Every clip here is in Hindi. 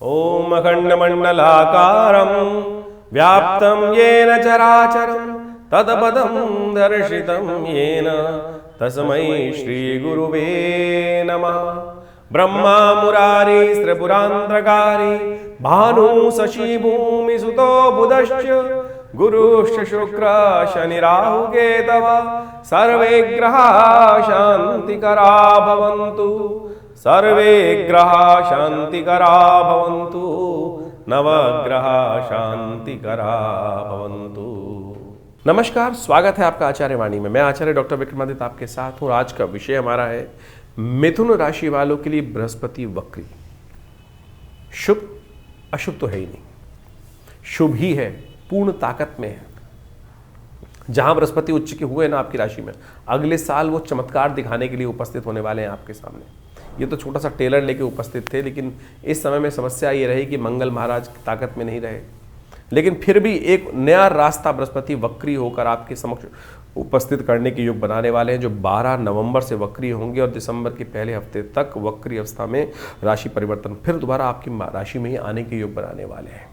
ओम अखंडमंडलाकारं व्याप्तं येन चराचरं तत्पदं दर्शितं येन तस्मै श्रीगुरुवे नमः। ब्रह्मा मुरारी त्रिपुरान्तकारी भानु शशि भूमिसुतो बुधश्च गुरुश्च शुक्र शनि राहु केतव सर्वे ग्रहा शान्तिकरा भवन्तु, सर्वे ग्रहा शान्तिकरा भवन्तु, नवग्रह शान्तिकरा भवन्तु। नमस्कार, स्वागत है आपका आचार्य वाणी में। मैं आचार्य डॉक्टर विक्रमादित्य आपके साथ हूँ। आज का विषय हमारा है मिथुन राशि वालों के लिए बृहस्पति वक्री। शुभ अशुभ तो है ही नहीं, शुभ ही है, पूर्ण ताकत में है। जहां बृहस्पति उच्च के हुए ना आपकी राशि में, अगले साल वो चमत्कार दिखाने के लिए उपस्थित होने वाले हैं आपके सामने। ये तो छोटा सा टेलर लेके उपस्थित थे, लेकिन इस समय में समस्या ये रही कि मंगल महाराज ताकत में नहीं रहे। लेकिन फिर भी एक नया रास्ता बृहस्पति वक्री होकर आपके समक्ष उपस्थित करने के योग बनाने वाले हैं, जो 12 नवंबर से वक्री होंगे और दिसंबर के पहले हफ्ते तक वक्री अवस्था में राशि परिवर्तन फिर दोबारा आपकी राशि में ही आने के योग बनाने वाले हैं।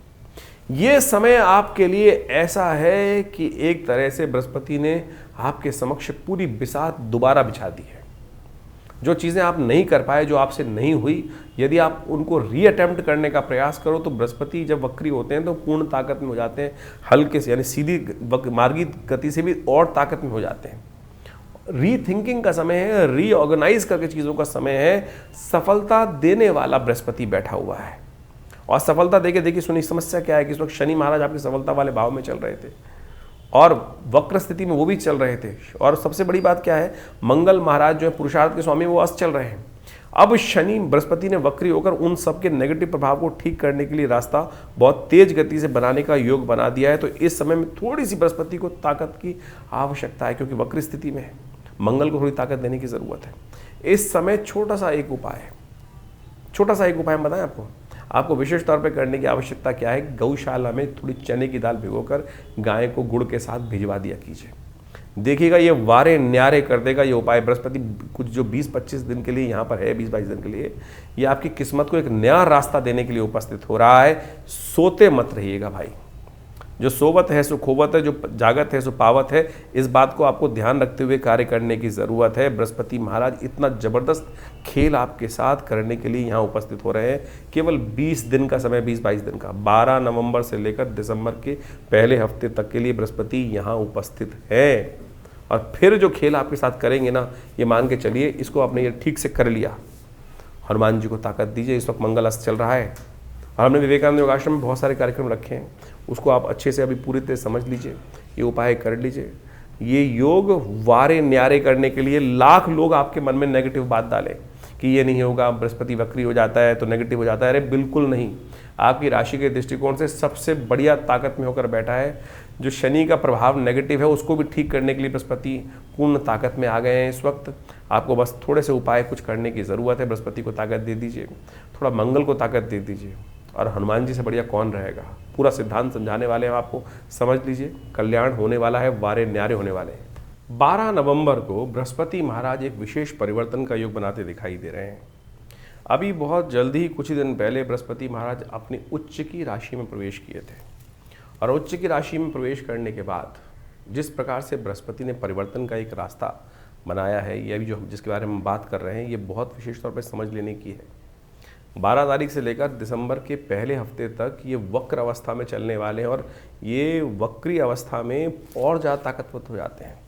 ये समय आपके लिए ऐसा है कि एक तरह से बृहस्पति ने आपके समक्ष पूरी बिसात दोबारा बिछा दी है। जो चीज़ें आप नहीं कर पाए, जो आपसे नहीं हुई, यदि आप उनको रीअटेम्प्ट करने का प्रयास करो तो बृहस्पति जब वक्री होते हैं तो पूर्ण ताकत में हो जाते हैं, हल्के से यानी सीधी मार्गी गति से भी और ताकत में हो जाते हैं। रीथिंकिंग का समय है, रीऑर्गेनाइज करके चीज़ों का समय है। सफलता देने वाला बृहस्पति बैठा हुआ है और सफलता देके देखिए सुनी समस्या क्या है कि इस वक्त शनि महाराज आपकी सफलता वाले भाव में चल रहे थे और वक्र स्थिति में वो भी चल रहे थे। और सबसे बड़ी बात क्या है, मंगल महाराज जो है पुरुषार्थ के स्वामी, वो अस्त चल रहे हैं। अब शनि बृहस्पति ने वक्री होकर उन सबके नेगेटिव प्रभाव को ठीक करने के लिए रास्ता बहुत तेज गति से बनाने का योग बना दिया है। तो इस समय में थोड़ी सी बृहस्पति को ताकत की आवश्यकता है, क्योंकि वक्र स्थिति में है, मंगल को थोड़ी ताकत देने की जरूरत है। इस समय छोटा सा एक उपाय हम बताएं आपको विशेष तौर पे करने की आवश्यकता क्या है। गौशाला में थोड़ी चने की दाल भिगोकर गाय को गुड़ के साथ भिजवा दिया कीजिए। देखिएगा ये वारे न्यारे कर देगा ये उपाय। बृहस्पति कुछ जो 20-25 दिन के लिए यहाँ पर है, 20-22 दिन के लिए, ये आपकी किस्मत को एक नया रास्ता देने के लिए उपस्थित हो रहा है। सोते मत रहिएगा भाई। जो सोवत है सो खोवत है, जो जागत है सो पावत है। इस बात को आपको ध्यान रखते हुए कार्य करने की ज़रूरत है। बृहस्पति महाराज इतना ज़बरदस्त खेल आपके साथ करने के लिए यहाँ उपस्थित हो रहे हैं। केवल 20 दिन का समय, 20-22 दिन का, 12 नवंबर से लेकर दिसंबर के पहले हफ्ते तक के लिए बृहस्पति यहाँ उपस्थित है। और फिर जो खेल आपके साथ करेंगे ना, ये मान के चलिए इसको आपने ये ठीक से कर लिया। हनुमान जी को ताकत दीजिए। इस वक्त मंगल अस्त चल रहा है और हमने विवेकानंद योगाश्रम में बहुत सारे कार्यक्रम रखे हैं, उसको आप अच्छे से अभी पूरी तरह समझ लीजिए, ये उपाय कर लीजिए। ये योग वारे न्यारे करने के लिए लाख लोग आपके मन में नेगेटिव बात डालें कि ये नहीं होगा, बृहस्पति वक्री हो जाता है तो नेगेटिव हो जाता है। अरे बिल्कुल नहीं, आपकी राशि के दृष्टिकोण से सबसे बढ़िया ताकत में होकर बैठा है। जो शनि का प्रभाव नेगेटिव है उसको भी ठीक करने के लिए बृहस्पति पूर्ण ताकत में आ गए हैं इस वक्त। आपको बस थोड़े से उपाय कुछ करने की ज़रूरत है। बृहस्पति को ताकत दे दीजिए, थोड़ा मंगल को ताकत दे दीजिए, और हनुमान जी से बढ़िया कौन रहेगा। पूरा सिद्धांत समझाने वाले हैं आपको, समझ लीजिए, कल्याण होने वाला है, वारे न्यारे होने वाले हैं। 12 नवंबर को बृहस्पति महाराज एक विशेष परिवर्तन का योग बनाते दिखाई दे रहे हैं। अभी बहुत जल्दी ही कुछ ही दिन पहले बृहस्पति महाराज अपनी उच्च की राशि में प्रवेश किए थे, और उच्च की राशि में प्रवेश करने के बाद जिस प्रकार से बृहस्पति ने परिवर्तन का एक रास्ता बनाया है, ये अभी जो जिसके बारे में बात कर रहे हैं, ये बहुत विशेष तौर पर समझ लेने की है। 12 तारीख से लेकर दिसंबर के पहले हफ्ते तक ये वक्र अवस्था में चलने वाले हैं, और ये वक्री अवस्था में और ज़्यादा ताकतवर हो जाते हैं।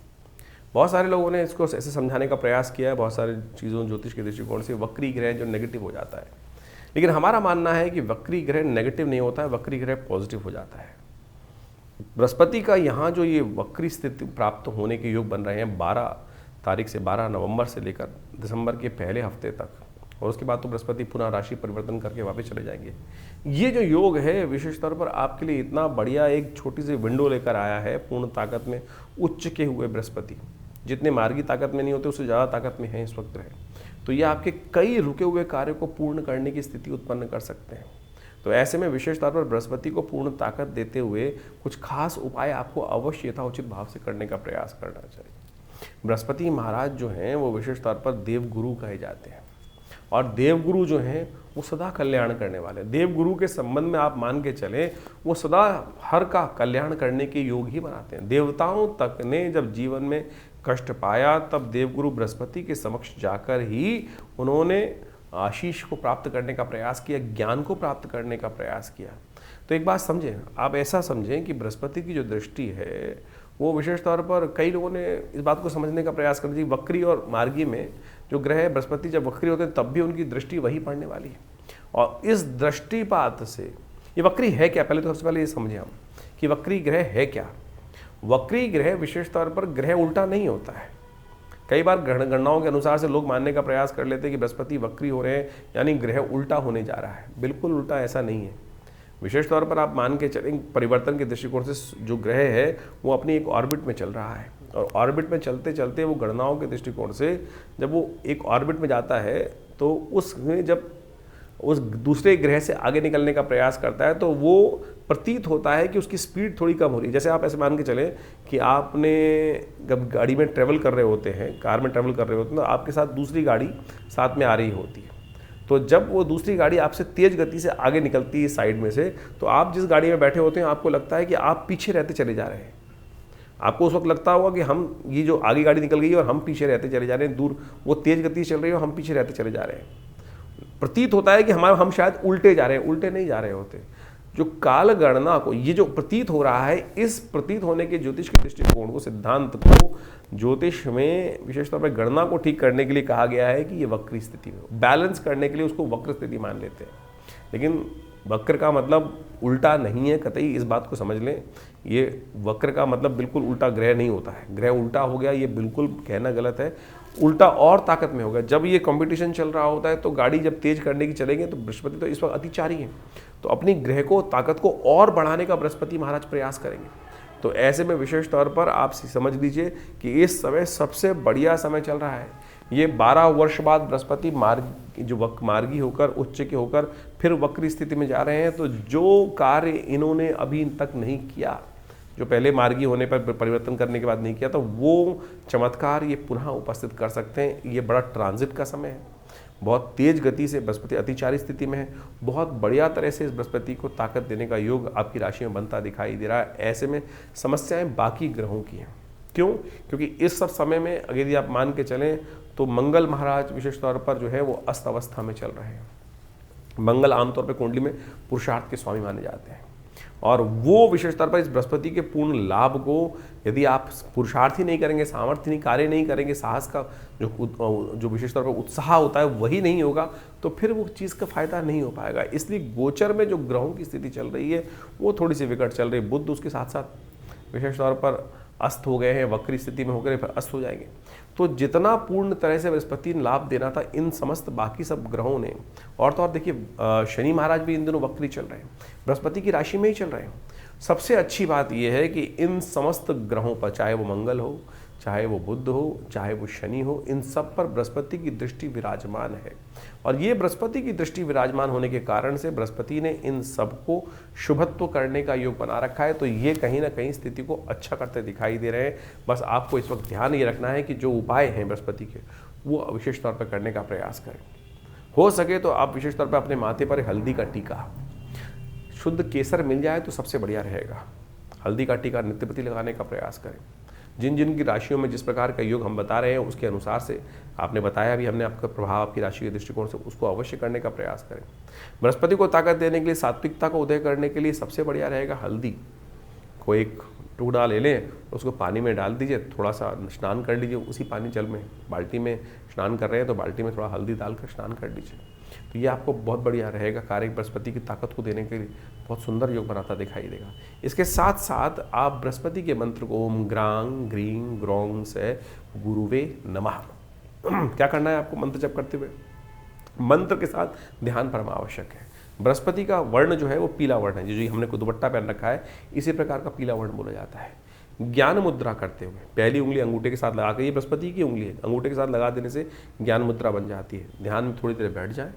बहुत सारे लोगों ने इसको ऐसे समझाने का प्रयास किया है, बहुत सारी चीज़ों ज्योतिष के दृष्टिकोण से वक्री ग्रह जो नेगेटिव हो जाता है, लेकिन हमारा मानना है कि वक्री ग्रह नेगेटिव नहीं होता है, वक्री ग्रह पॉजिटिव हो जाता है। बृहस्पति का यहाँ जो ये वक्री स्थिति प्राप्त होने के योग बन रहे हैं 12 तारीख से 12 नवंबर से लेकर दिसंबर के पहले हफ्ते तक, और उसके बाद तो बृहस्पति पुनः राशि परिवर्तन करके वापस चले जाएंगे। ये जो योग है विशेष तौर पर आपके लिए इतना बढ़िया एक छोटी सी विंडो लेकर आया है। पूर्ण ताकत में उच्च के हुए बृहस्पति जितने मार्गी ताकत में नहीं होते उससे ज़्यादा ताकत में है इस वक्त है, तो ये आपके कई रुके हुए कार्यों को पूर्ण करने की स्थिति उत्पन्न कर सकते हैं। तो ऐसे में विशेष तौर पर बृहस्पति को पूर्ण ताकत देते हुए कुछ खास उपाय आपको अवश्य यथाउचित भाव से करने का प्रयास करना चाहिए। बृहस्पति महाराज जो हैं वो विशेष तौर पर देवगुरु कहे जाते हैं, और देवगुरु जो हैं वो सदा कल्याण करने वाले। देवगुरु के संबंध में आप मान के चलें, वो सदा हर का कल्याण करने के योग ही बनाते हैं। देवताओं तक ने जब जीवन में कष्ट पाया, तब देवगुरु बृहस्पति के समक्ष जाकर ही उन्होंने आशीष को प्राप्त करने का प्रयास किया, ज्ञान को प्राप्त करने का प्रयास किया। तो एक बात समझें, आप ऐसा समझें कि बृहस्पति की जो दृष्टि है वो विशेष तौर पर कई लोगों ने इस बात को समझने का प्रयास कर दिया, वक्री और मार्गी में जो ग्रह है बृहस्पति जब वक्री होते हैं तब भी उनकी दृष्टि वही पड़ने वाली है। और इस दृष्टिपात से ये वक्री है क्या, पहले तो सबसे पहले ये समझें हम कि वक्री ग्रह है क्या। वक्री ग्रह विशेष तौर पर ग्रह उल्टा नहीं होता है। कई बार गणनाओं के अनुसार से लोग मानने का प्रयास कर लेते हैं कि बृहस्पति वक्री हो रहे हैं यानी ग्रह उल्टा होने जा रहा है। बिल्कुल उल्टा ऐसा नहीं है। विशेष तौर पर आप मान के चलें, परिवर्तन के दृष्टिकोण से जो ग्रह है वो अपनी एक ऑर्बिट में चल रहा है, और ऑर्बिट में चलते चलते वो गणनाओं के दृष्टिकोण से जब वो एक ऑर्बिट में जाता है तो उसमें जब उस दूसरे ग्रह से आगे निकलने का प्रयास करता है तो वो प्रतीत होता है कि उसकी स्पीड थोड़ी कम हो रही है। जैसे आप ऐसे मान के चलें कि आपने जब गाड़ी में ट्रेवल कर रहे होते हैं, कार में ट्रेवल कर रहे होते हैं, तो आपके साथ दूसरी गाड़ी साथ में आ रही होती है। तो जब वो दूसरी गाड़ी आपसे तेज गति से आगे निकलती है साइड में से, तो आप जिस गाड़ी में बैठे होते हैं आपको लगता है कि आप पीछे रहते चले जा रहे हैं। आपको उस वक्त लगता होगा कि हम ये जो आगे गाड़ी निकल गई है और हम पीछे रहते चले जा रहे हैं, दूर वो तेज गति से चल रही है और हम पीछे रहते चले जा रहे हैं। प्रतीत होता है कि हम शायद उल्टे जा रहे हैं, उल्टे नहीं जा रहे होते। जो काल गणना को ये जो प्रतीत हो रहा है, इस प्रतीत होने के ज्योतिष के दृष्टिकोण को, सिद्धांत को ज्योतिष में विशेष तौर पर गणना को ठीक करने के लिए कहा गया है कि ये वक्री स्थिति में बैलेंस करने के लिए उसको वक्र स्थिति मान लेते हैं। लेकिन वक्र का मतलब उल्टा नहीं है कतई, इस बात को समझ लें। ये वक्र का मतलब बिल्कुल उल्टा ग्रह नहीं होता है। ग्रह उल्टा हो गया ये बिल्कुल कहना गलत है। उल्टा और ताकत में होगा। जब ये कंपटीशन चल रहा होता है तो गाड़ी जब तेज करने की चलेंगे तो बृहस्पति तो इस वक्त अतिचारी है, तो अपनी ग्रह को, ताकत को और बढ़ाने का बृहस्पति महाराज प्रयास करेंगे। तो ऐसे में विशेष तौर पर आप समझ लीजिए कि इस समय सबसे बढ़िया समय चल रहा है। ये 12 वर्ष बाद बृहस्पति मार्गी होकर, उच्च के होकर फिर वक्री स्थिति में जा रहे हैं। तो जो कार्य इन्होंने अभी तक नहीं किया, जो पहले मार्गी होने पर परिवर्तन करने के बाद नहीं किया, तो वो चमत्कार ये पुनः उपस्थित कर सकते हैं। ये बड़ा ट्रांजिट का समय है। बहुत तेज गति से बृहस्पति अतिचारी स्थिति में है। बहुत बढ़िया तरह से इस बृहस्पति को ताकत देने का योग आपकी राशि में बनता दिखाई दे रहा है। ऐसे में समस्याएं बाकी ग्रहों की हैं। क्यों? क्योंकि इस सब समय में यदि आप मान के चलें तो मंगल महाराज विशेष तौर पर जो है वो अस्त अवस्था में चल रहे हैं। मंगल आमतौर पर कुंडली में पुरुषार्थ के स्वामी माने जाते हैं, और वो विशेष तौर पर इस बृहस्पति के पूर्ण लाभ को यदि आप पुरुषार्थ ही नहीं करेंगे, सामर्थ्य नहीं, कार्य नहीं करेंगे, साहस का जो विशेष तौर पर उत्साह होता है वही नहीं होगा, तो फिर वो चीज़ का फायदा नहीं हो पाएगा। इसलिए गोचर में जो ग्रहों की स्थिति चल रही है वो थोड़ी सी विकट चल रही है। बुध उसके साथ साथ विशेष तौर पर अस्त हो गए हैं, वक्री स्थिति में होकर फिर अस्त हो जाएंगे। तो जितना पूर्ण तरह से बृहस्पति ने लाभ देना था इन समस्त बाकी सब ग्रहों ने, और तो और देखिए शनि महाराज भी इन दिनों वक्री चल रहे हैं, बृहस्पति की राशि में ही चल रहे हैं। सबसे अच्छी बात यह है कि इन समस्त ग्रहों पर, चाहे वो मंगल हो, चाहे वो बुध हो, चाहे वो शनि हो, इन सब पर बृहस्पति की दृष्टि विराजमान है। और ये बृहस्पति की दृष्टि विराजमान होने के कारण से बृहस्पति ने इन सबको शुभत्व करने का योग बना रखा है। तो ये कहीं ना कहीं स्थिति को अच्छा करते दिखाई दे रहे हैं। बस आपको इस वक्त ध्यान ये रखना है कि जो उपाय हैं बृहस्पति के वो विशेष तौर पर करने का प्रयास करें। हो सके तो आप विशेष तौर पर अपने माथे पर हल्दी का टीका, शुद्ध केसर मिल जाए तो सबसे बढ़िया रहेगा। हल्दी का टीका नित्य प्रति लगाने का प्रयास करें। जिन जिन की राशियों में जिस प्रकार का योग हम बता रहे हैं उसके अनुसार से आपने बताया भी, हमने आपका प्रभाव आपकी राशि के दृष्टिकोण से, उसको अवश्य करने का प्रयास करें। बृहस्पति को ताकत देने के लिए, सात्विकता को उदय करने के लिए सबसे बढ़िया रहेगा हल्दी को एक टुकड़ा ले लें, उसको पानी में डाल दीजिए, थोड़ा सा स्नान कर लीजिए उसी पानी जल में। बाल्टी में स्नान कर रहे हैं तो बाल्टी में थोड़ा हल्दी डालकर स्नान कर लीजिए। तो ये आपको बहुत बढ़िया रहेगा। कार्य बृहस्पति की ताकत को देने के लिए बहुत सुंदर योग बनाता दिखाई देगा। इसके साथ साथ आप बृहस्पति के मंत्र को ओम ग्रांग ग्रीं ग्रौंग से गुरुवे नमः क्या करना है आपको मंत्र जप करते हुए? मंत्र के साथ ध्यान परम आवश्यक है। बृहस्पति का वर्ण जो है वो पीला वर्ण है, जो हमने दुपट्टा पहन रखा है इसी प्रकार का पीला वर्ण बोला जाता है। ज्ञान मुद्रा करते हुए पहली उंगली अंगूठे के साथ लगाकर, ये बृहस्पति की उंगली है, अंगूठे के साथ लगा देने से ज्ञान मुद्रा बन जाती है। ध्यान में थोड़ी देर बैठ जाए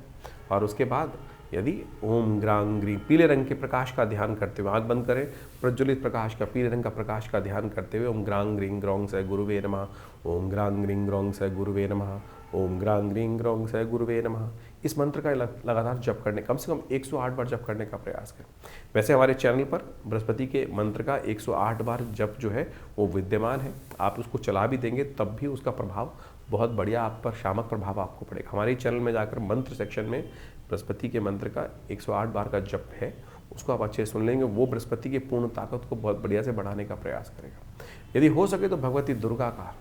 और उसके बाद यदि ओम ग्रांग ग्रीं पीले रंग के प्रकाश का ध्यान करते हुए आंख बंद करें, प्रज्वलित प्रकाश का, पीले रंग का प्रकाश का ध्यान करते हुए ओम ग्रांग ग्रीं ग्रौंग से गुरुवे नमः, ओम ग्रांग ग्रीं ग्रौंग से गुरुवे नमः, ओम ग्रांग ग्रीं ग्रौंग से गुरुवे नमः, इस मंत्र का लगातार जप करने, कम से कम 108 बार जप करने का प्रयास करें। वैसे हमारे चैनल पर बृहस्पति के मंत्र का 108 बार जप जो है वो विद्यमान है। आप उसको चला भी देंगे तब भी उसका प्रभाव बहुत बढ़िया आप पर शामक प्रभाव आपको पड़ेगा। हमारे चैनल में जाकर मंत्र सेक्शन में बृहस्पति के मंत्र का 108 बार का जप है, उसको आप अच्छे सुन लेंगे। वो बृहस्पति की पूर्ण ताकत को बहुत बढ़िया से बढ़ाने का प्रयास करेगा। यदि हो सके तो भगवती दुर्गा का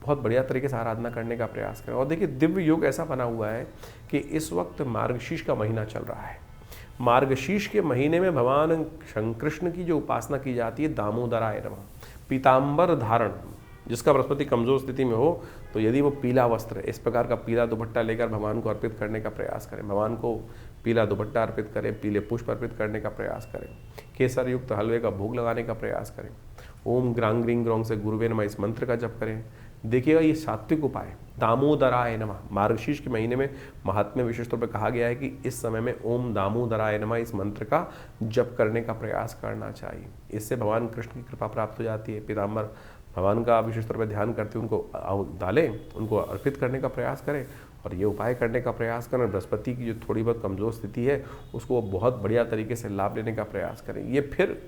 बहुत बढ़िया तरीके से आराधना करने का प्रयास करें। और देखिए, दिव्य योग ऐसा बना हुआ है कि इस वक्त मार्गशीर्ष का महीना चल रहा है। मार्गशीर्ष के महीने में भगवान कृष्ण की जो उपासना की जाती है, दामोदराय नमः, पीताम्बर धारण, जिसका बृहस्पति कमजोर स्थिति में हो तो यदि वो पीला वस्त्र, इस प्रकार का पीला दुपट्टा लेकर भगवान को अर्पित करने का प्रयास करें। भगवान को पीला दुपट्टा अर्पित करें, पीले पुष्प अर्पित करने का प्रयास करें, केसर युक्त हलवे का भोग लगाने का प्रयास करें। ओम ग्रांग ग्रीं ग्रौंग से गुरुवे नमः इस मंत्र का जप करें। देखिएगा, ये सात्विक उपाय, दामोदराय नमः, मार्गशीर्ष के महीने में महात्म्य विशेष तौर पर कहा गया है कि इस समय में ओम दामोदराय नमः इस मंत्र का जप करने का प्रयास करना चाहिए। इससे भगवान कृष्ण की कृपा प्राप्त हो जाती है। पीताम्बर भगवान का विशेष तौर पर ध्यान करते उनको डालें, उनको अर्पित करने का प्रयास करें और ये उपाय करने का प्रयास करें। बृहस्पति की जो थोड़ी बहुत कमज़ोर स्थिति है उसको बहुत बढ़िया तरीके से लाभ लेने का प्रयास करें। ये फिर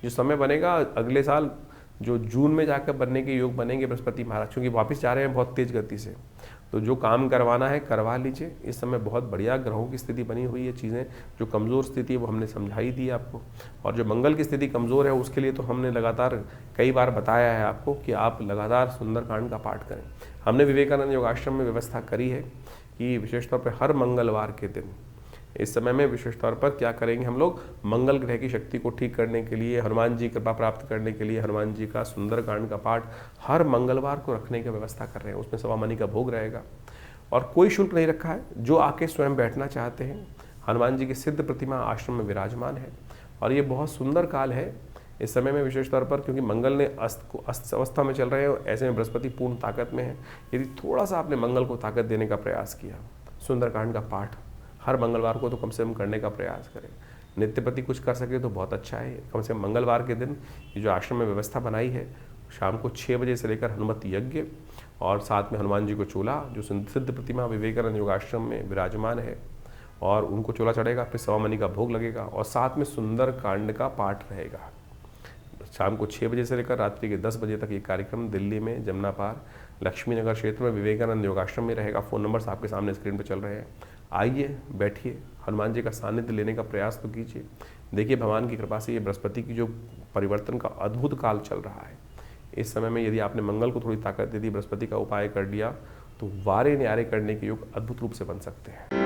जो समय बनेगा अगले साल जो जून में जाकर बनने के योग बनेंगे बृहस्पति महाराज, क्योंकि वापस जा रहे हैं बहुत तेज गति से, तो जो काम करवाना है करवा लीजिए। इस समय बहुत बढ़िया ग्रहों की स्थिति बनी हुई है। चीज़ें जो कमज़ोर स्थिति है वो हमने समझाई दी आपको, और जो मंगल की स्थिति कमज़ोर है उसके लिए तो हमने लगातार कई बार बताया है आपको कि आप लगातार सुंदरकांड का पाठ करें। हमने विवेकानंद योगाश्रम में व्यवस्था करी है कि विशेष तौर पर हर मंगलवार के दिन इस समय में विशेष तौर पर क्या करेंगे, हम लोग मंगल ग्रह की शक्ति को ठीक करने के लिए, हनुमान जी कृपा प्राप्त करने के लिए हनुमान जी का सुंदरकांड का पाठ हर मंगलवार को रखने की व्यवस्था कर रहे हैं। उसमें सवा मनी का भोग रहेगा और कोई शुल्क नहीं रखा है। जो आके स्वयं बैठना चाहते हैं, हनुमान जी की सिद्ध प्रतिमा आश्रम में विराजमान है और ये बहुत सुंदर काल है इस समय में विशेष तौर पर, क्योंकि मंगल ने अस्त अवस्था में चल रहे हैं, ऐसे में बृहस्पति पूर्ण ताकत में है। यदि थोड़ा सा आपने मंगल को ताकत देने का प्रयास किया, सुंदरकांड का पाठ हर मंगलवार को तो कम से कम करने का प्रयास करें। नित्य प्रति कुछ कर सके तो बहुत अच्छा है। कम से कम मंगलवार के दिन ये जो आश्रम में व्यवस्था बनाई है, शाम को 6 बजे से लेकर हनुमत यज्ञ और साथ में हनुमान जी को चोला, जो सिद्ध प्रतिमा विवेकानंद योगाश्रम में विराजमान है, और उनको चोला चढ़ेगा, फिर सवा मनी का भोग लगेगा और साथ में सुंदर कांड का पाठ रहेगा। शाम को 6 बजे से लेकर रात्रि के 10 बजे तक ये कार्यक्रम दिल्ली में जमुना पार लक्ष्मी नगर क्षेत्र में विवेकानंद योगाश्रम में रहेगा। फ़ोन नंबर्स आपके सामने स्क्रीन पर चल रहे हैं। आइए, बैठिए, हनुमान जी का सानिध्य लेने का प्रयास तो कीजिए। देखिए, भगवान की कृपा से ये बृहस्पति की जो परिवर्तन का अद्भुत काल चल रहा है, इस समय में यदि आपने मंगल को थोड़ी ताकत दे दी, बृहस्पति का उपाय कर लिया, तो वारे न्यारे करने के योग अद्भुत रूप से बन सकते हैं।